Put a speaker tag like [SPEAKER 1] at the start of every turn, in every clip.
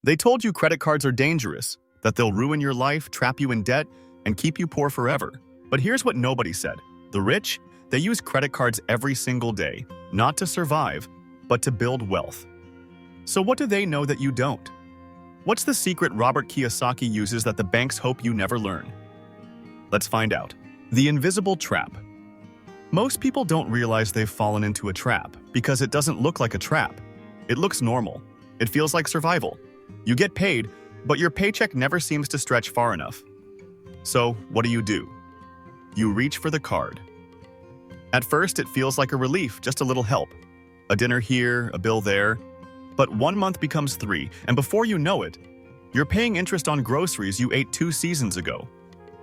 [SPEAKER 1] They told you credit cards are dangerous, that they'll ruin your life, trap you in debt, and keep you poor forever. But here's what nobody said. The rich, they use credit cards every single day, not to survive, but to build wealth. So what do they know that you don't? What's the secret Robert Kiyosaki uses that the banks hope you never learn? Let's find out. The invisible trap. Most people don't realize they've fallen into a trap because it doesn't look like a trap. It looks normal. It feels like survival. You get paid, but your paycheck never seems to stretch far enough. So, what do? You reach for the card. At first, it feels like a relief, just a little help. A dinner here, a bill there. But 1 month becomes 3, and before you know it, you're paying interest on groceries you ate 2 seasons ago.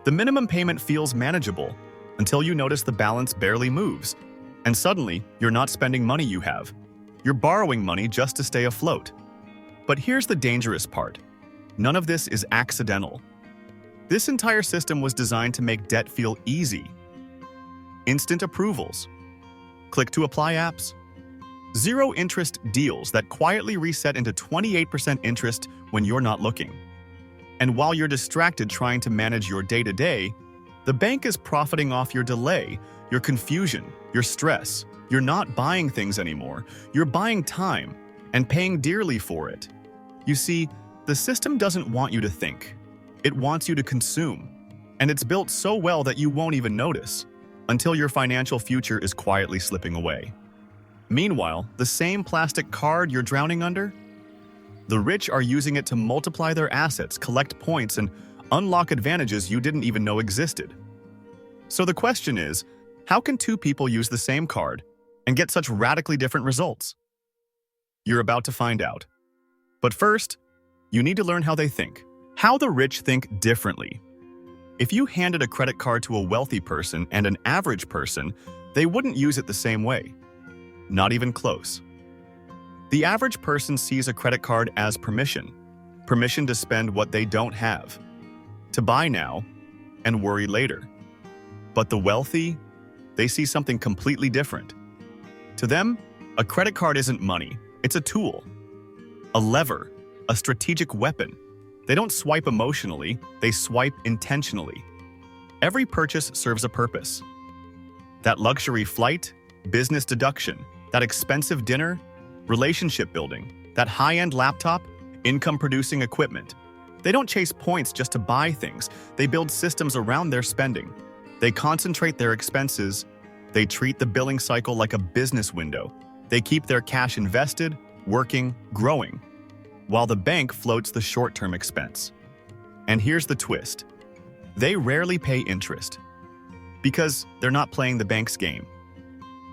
[SPEAKER 1] The minimum payment feels manageable until you notice the balance barely moves, and suddenly, you're not spending money you have. You're borrowing money just to stay afloat. But here's the dangerous part. None of this is accidental. This entire system was designed to make debt feel easy. Instant approvals, click to apply apps, zero interest deals that quietly reset into 28% interest when you're not looking. And while you're distracted trying to manage your day-to-day, the bank is profiting off your delay, your confusion, your stress. You're not buying things anymore. You're buying time and paying dearly for it. You see, the system doesn't want you to think. It wants you to consume. And it's built so well that you won't even notice until your financial future is quietly slipping away. Meanwhile, the same plastic card you're drowning under? The rich are using it to multiply their assets, collect points, and unlock advantages you didn't even know existed. So the question is, how can two people use the same card and get such radically different results? You're about to find out. But first, you need to learn how they think. How the rich think differently. If you handed a credit card to a wealthy person and an average person, they wouldn't use it the same way. Not even close. The average person sees a credit card as permission to spend what they don't have, to buy now and worry later. But the wealthy, they see something completely different. To them, a credit card isn't money, it's a tool, a lever, a strategic weapon. They don't swipe emotionally, they swipe intentionally. Every purchase serves a purpose. That luxury flight, business deduction, that expensive dinner, relationship building, that high-end laptop, income-producing equipment. They don't chase points just to buy things. They build systems around their spending. They concentrate their expenses. They treat the billing cycle like a business window. They keep their cash invested, working, growing, while the bank floats the short-term expense. And here's the twist. They rarely pay interest because they're not playing the bank's game.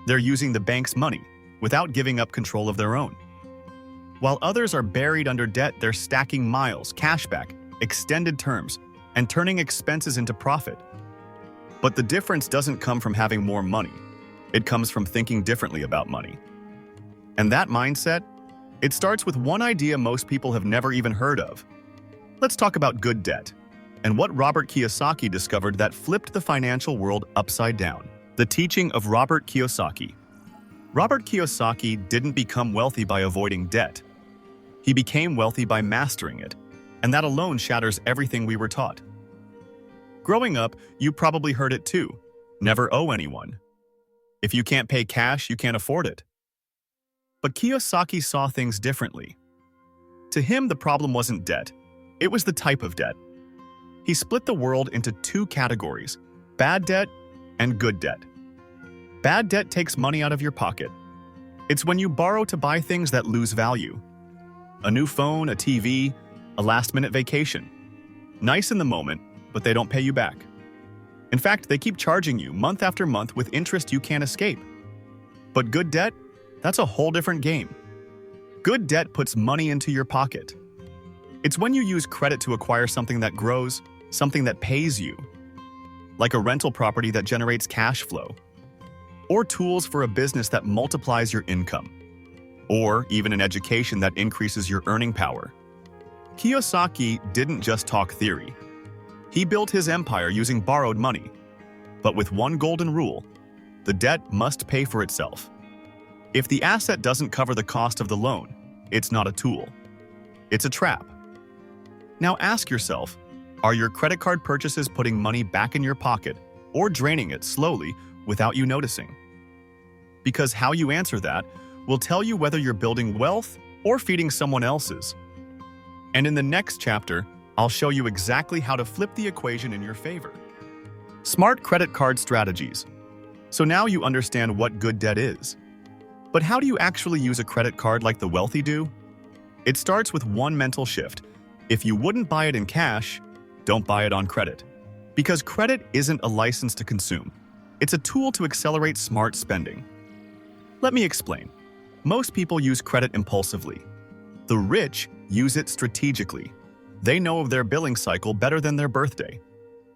[SPEAKER 1] They're using the bank's money without giving up control of their own. While others are buried under debt, they're stacking miles, cashback, extended terms, and turning expenses into profit. But the difference doesn't come from having more money. It comes from thinking differently about money. And that mindset, it starts with one idea most people have never even heard of. Let's talk about good debt and what Robert Kiyosaki discovered that flipped the financial world upside down. The teaching of Robert Kiyosaki. Robert Kiyosaki didn't become wealthy by avoiding debt. He became wealthy by mastering it, and that alone shatters everything we were taught. Growing up, you probably heard it too. Never owe anyone. If you can't pay cash, you can't afford it. But Kiyosaki saw things differently. To him, the problem wasn't debt. It was the type of debt. He split the world into 2 categories, bad debt and good debt. Bad debt takes money out of your pocket. It's when you borrow to buy things that lose value. A new phone, a TV, a last-minute vacation. Nice in the moment, but they don't pay you back. In fact, they keep charging you month after month with interest you can't escape. But good debt? That's a whole different game. Good debt puts money into your pocket. It's when you use credit to acquire something that grows, something that pays you, like a rental property that generates cash flow, or tools for a business that multiplies your income, or even an education that increases your earning power. Kiyosaki didn't just talk theory. He built his empire using borrowed money, but with one golden rule: the debt must pay for itself. If the asset doesn't cover the cost of the loan, it's not a tool. It's a trap. Now ask yourself, are your credit card purchases putting money back in your pocket or draining it slowly without you noticing? Because how you answer that will tell you whether you're building wealth or feeding someone else's. And in the next chapter, I'll show you exactly how to flip the equation in your favor. Smart credit card strategies. So now you understand what good debt is. But how do you actually use a credit card like the wealthy do? It starts with one mental shift. If you wouldn't buy it in cash, don't buy it on credit. Because credit isn't a license to consume. It's a tool to accelerate smart spending. Let me explain. Most people use credit impulsively. The rich use it strategically. They know of their billing cycle better than their birthday.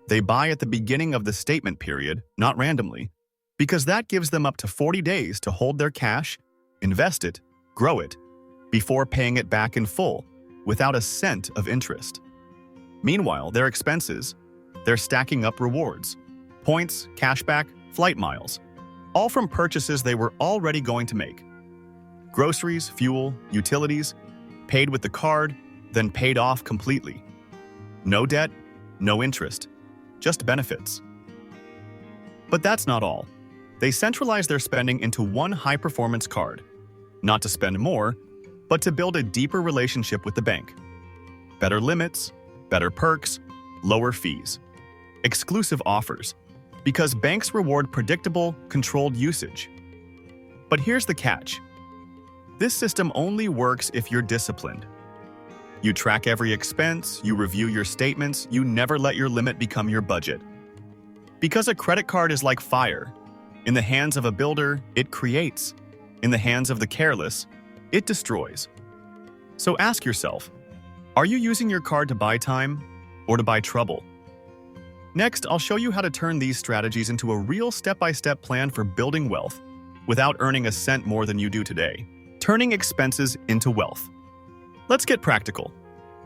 [SPEAKER 1] They buy at the beginning of the statement period, not randomly, because that gives them up to 40 days to hold their cash, invest it, grow it, before paying it back in full, without a cent of interest. Meanwhile, their expenses, they're stacking up rewards, points, cashback, flight miles, all from purchases they were already going to make. Groceries, fuel, utilities, paid with the card, then paid off completely. No debt, no interest, just benefits. But that's not all. They centralize their spending into one high-performance card, not to spend more, but to build a deeper relationship with the bank. Better limits, better perks, lower fees, exclusive offers, because banks reward predictable, controlled usage. But here's the catch. This system only works if you're disciplined. You track every expense, you review your statements, you never let your limit become your budget. Because a credit card is like fire. In the hands of a builder, it creates. In the hands of the careless, it destroys. So ask yourself, are you using your card to buy time or to buy trouble? Next, I'll show you how to turn these strategies into a real step-by-step plan for building wealth without earning a cent more than you do today. Turning expenses into wealth. Let's get practical,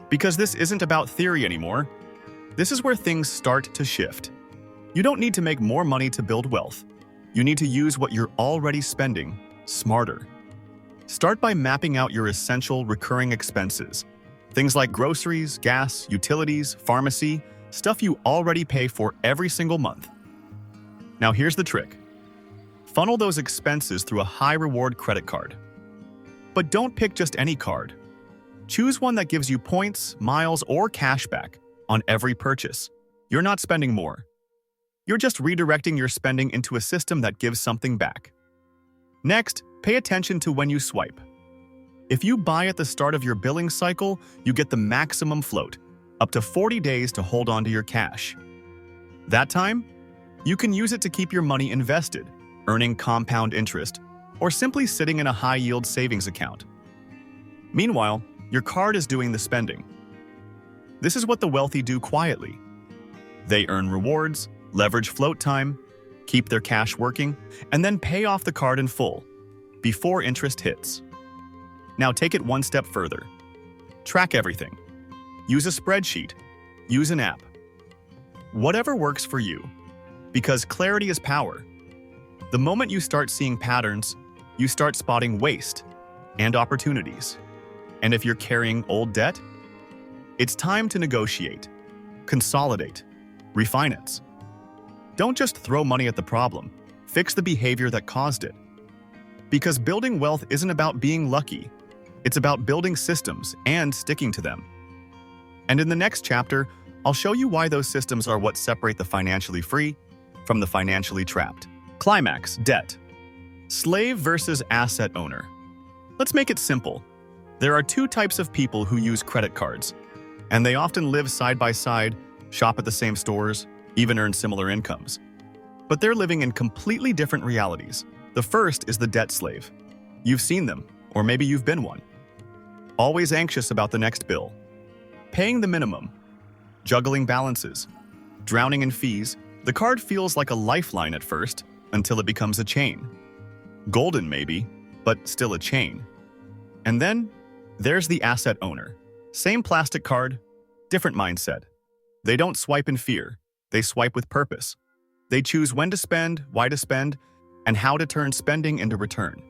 [SPEAKER 1] because this isn't about theory anymore. This is where things start to shift. You don't need to make more money to build wealth. You need to use what you're already spending smarter. Start by mapping out your essential recurring expenses. Things like groceries, gas, utilities, pharmacy, stuff you already pay for every single month. Now here's the trick. Funnel those expenses through a high-reward credit card. But don't pick just any card. Choose one that gives you points, miles, or cash back on every purchase. You're not spending more. You're just redirecting your spending into a system that gives something back. Next, pay attention to when you swipe. If you buy at the start of your billing cycle, you get the maximum float, up to 40 days to hold on to your cash. That time, you can use it to keep your money invested, earning compound interest, or simply sitting in a high-yield savings account. Meanwhile, your card is doing the spending. This is what the wealthy do quietly. They earn rewards, leverage float time, keep their cash working, and then pay off the card in full, before interest hits. Now take it one step further. Track everything. Use a spreadsheet. Use an app. Whatever works for you, because clarity is power. The moment you start seeing patterns, you start spotting waste and opportunities. And if you're carrying old debt, it's time to negotiate, consolidate, refinance. Don't just throw money at the problem, fix the behavior that caused it. Because building wealth isn't about being lucky, it's about building systems and sticking to them. And in the next chapter, I'll show you why those systems are what separate the financially free from the financially trapped. Climax, debt. Slave versus asset owner. Let's make it simple. There are two types of people who use credit cards, and they often live side by side, shop at the same stores, even earn similar incomes. But they're living in completely different realities. The first is the debt slave. You've seen them, or maybe you've been one. Always anxious about the next bill, paying the minimum, juggling balances, drowning in fees. The card feels like a lifeline at first, until it becomes a chain. Golden maybe, but still a chain. And then, there's the asset owner. Same plastic card, different mindset. They don't swipe in fear, they swipe with purpose. They choose when to spend, why to spend, and how to turn spending into return.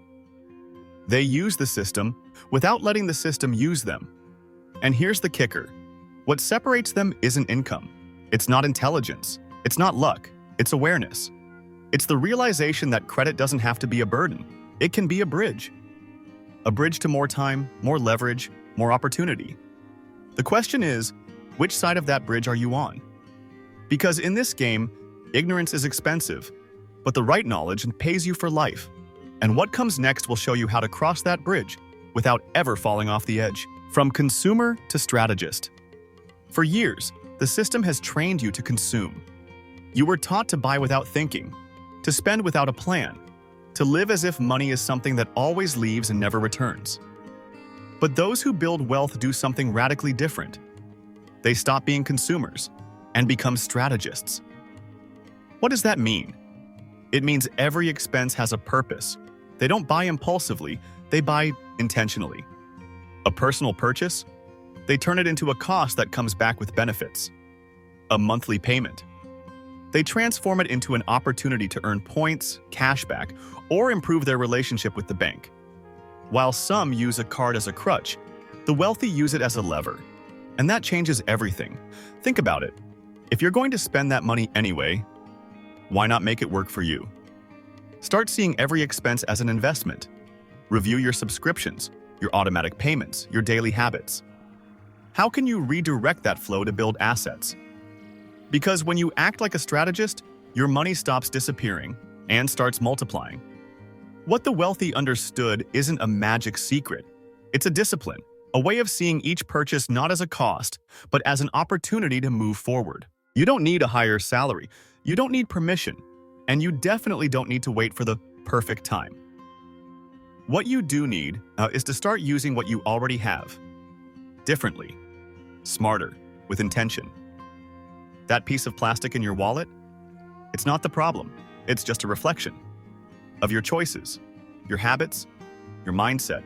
[SPEAKER 1] They use the system without letting the system use them. And here's the kicker. What separates them isn't income. It's not intelligence. It's not luck. It's awareness. It's the realization that credit doesn't have to be a burden. It can be a bridge. A bridge to more time, more leverage, more opportunity. The question is, which side of that bridge are you on? Because in this game, ignorance is expensive, but the right knowledge pays you for life. And what comes next will show you how to cross that bridge without ever falling off the edge. From consumer to strategist. For years, the system has trained you to consume. You were taught to buy without thinking, to spend without a plan, to live as if money is something that always leaves and never returns. But those who build wealth do something radically different. They stop being consumers and become strategists. What does that mean? It means every expense has a purpose. They don't buy impulsively, they buy intentionally. A personal purchase? They turn it into a cost that comes back with benefits. A monthly payment? They transform it into an opportunity to earn points, cashback, or improve their relationship with the bank. While some use a card as a crutch, the wealthy use it as a lever. And that changes everything. Think about it. If you're going to spend that money anyway, why not make it work for you? Start seeing every expense as an investment. Review your subscriptions, your automatic payments, your daily habits. How can you redirect that flow to build assets? Because when you act like a strategist, your money stops disappearing and starts multiplying. What the wealthy understood isn't a magic secret. It's a discipline, a way of seeing each purchase not as a cost, but as an opportunity to move forward. You don't need a higher salary, you don't need permission, and you definitely don't need to wait for the perfect time. What you do need is to start using what you already have, differently, smarter, with intention. That piece of plastic in your wallet? It's not the problem. It's just a reflection of your choices, your habits, your mindset.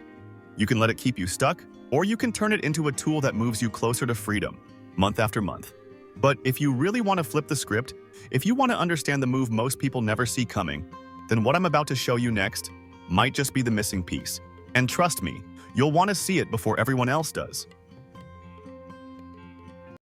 [SPEAKER 1] You can let it keep you stuck, or you can turn it into a tool that moves you closer to freedom, month after month. But if you really want to flip the script, if you want to understand the move most people never see coming, then what I'm about to show you next might just be the missing piece. And trust me, you'll want to see it before everyone else does.